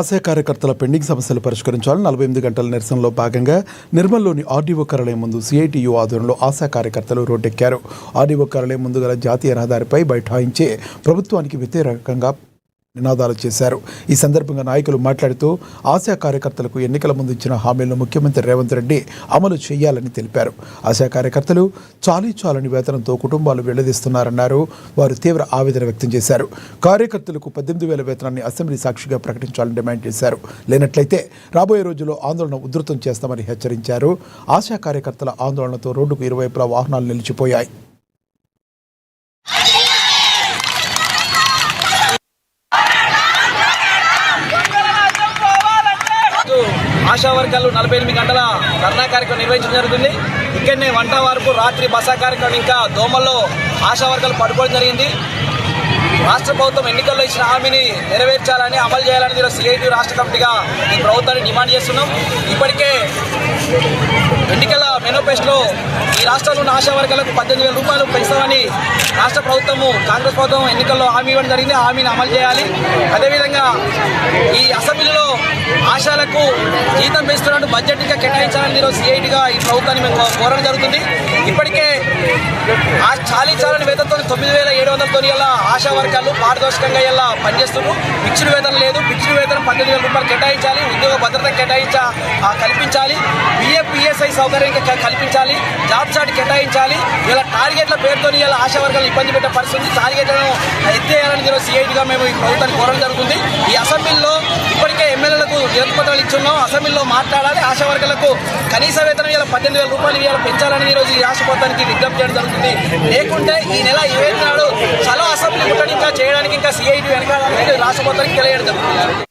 ఆశా కార్యకర్తల పెండింగ్ సమస్యలు పరిష్కరించాలని 48 గంటల నిరసనలో భాగంగా నిర్మల్లోని ఆర్డీఓ కార్యాలయం ముందు సిఐటియు ఆధ్వర్యంలో ఆశా కార్యకర్తలు రోడ్డెక్కారు. ఆర్డీఓ కార్యాలయం ముందు గల జాతీయ రహదారిపై బైఠాయించి ప్రభుత్వానికి వ్యతిరేకంగా నినాదాలు చేశారు. ఈ సందర్భంగా నాయకులు మాట్లాడుతూ ఆశా కార్యకర్తలకు ఎన్నికల ముందు ఇచ్చిన హామీలను ముఖ్యమంత్రి రేవంత్ రెడ్డి అమలు చేయాలని తెలిపారు. ఆశా కార్యకర్తలు చాలని వేతనంతో కుటుంబాలు వెళ్లదీస్తున్నారన్నారు. వారు తీవ్ర ఆవేదన వ్యక్తం చేశారు. కార్యకర్తలకు 18,000 వేతనాన్ని అసెంబ్లీ సాక్షిగా ప్రకటించాలని డిమాండ్ చేశారు. లేనట్లయితే రాబోయే రోజుల్లో ఆందోళన ఉధృతం చేస్తామని హెచ్చరించారు. ఆశా కార్యకర్తల ఆందోళనతో రోడ్డుకు ఇరువైపులా వాహనాలు నిలిచిపోయాయి. ఆశా వర్గాలు 48 గంటల ధర్నా కార్యక్రమం నిర్వహించడం జరుగుతుంది. ఇక్కడనే వంట వరకు రాత్రి బసా కార్యక్రమం ఇంకా దోమల్లో ఆశా వర్గాలు పడుకోవడం జరిగింది. రాష్ట్ర ప్రభుత్వం ఎన్నికల్లో ఇచ్చిన హామీని నెరవేర్చాలని అమలు చేయాలని సిఐటి రాష్ట్ర కమిటీగా ఈ ప్రభుత్వాన్ని డిమాండ్ చేస్తున్నాం. ఇప్పటికే ఎన్నికల మేనిఫెస్టోలో ఈ రాష్ట్రంలో ఉన్న ఆశా వర్గాలకు 18,000 రూపాయలు పెంచుతామని రాష్ట్ర ప్రభుత్వము కాంగ్రెస్ ప్రభుత్వం ఎన్నికల్లో హామీ ఇవ్వడం జరిగింది. ఆ హామీని అమలు చేయాలి. అదేవిధంగా ఈ అసెంబ్లీలో ఆశాలకు జీతం పెంచుతున్నట్టు బడ్జెట్ ఇంకా కేటాయించాలని ఈరోజు సిఐటిగా ఈ ప్రభుత్వాన్ని మేము కోరడం జరుగుతుంది. ఇప్పటికే చాలని వేతనంతో 9,700తో ఇలా ఆశా వర్గాలు పారదర్శకంగా ఇలా పనిచేస్తున్నారు. ఫిక్స్డ్ వేతనం లేదు. ఫిక్స్డ్ వేతనం 18,000 రూపాయలు కేటాయించాలి. ఉద్యోగ భద్రత కల్పించాలి. పిఎఫ్ఈఎస్ఐ సౌకర్యం కల్పించాలి. జాబ్ చార్ట్ కేటాయించాలి. ఇలా టార్గెట్ల పేరుతో ఇలా ఆశా వర్గాలు ఇబ్బంది పెట్టే పరిస్థితి. టార్గెట్లను ఎత్తేయాలని ఈరోజు సిఐటిగా మేము ఈ ప్రభుత్వాన్ని కోరడం జరుగుతుంది. ఈ అసెంబ్లీలో ఇప్పటికే ఎమ్మెల్యేలకు నిరసనపత్రాలు ఇచ్చున్నాం. అసెంబ్లీలో మాట్లాడాలి. ఆశా వర్గాలకు కనీస వేతనం ఇలా 18,000 రూపాయలు ఇలా పెంచాలని ఈరోజు ఈ రాష్ట్ర ప్రభుత్వానికి విజ్ఞప్తి చేయడం జరుగుతుంది. లేకుంటే ఈ నెల 20 నాడు చలో అసెంబ్లీ ముట్టడి ఇంకా చేయడానికి ఇంకా సిఐటి వెనకాల రాష్ట్ర ప్రభుత్వానికి తెలియడం జరుగుతుంది.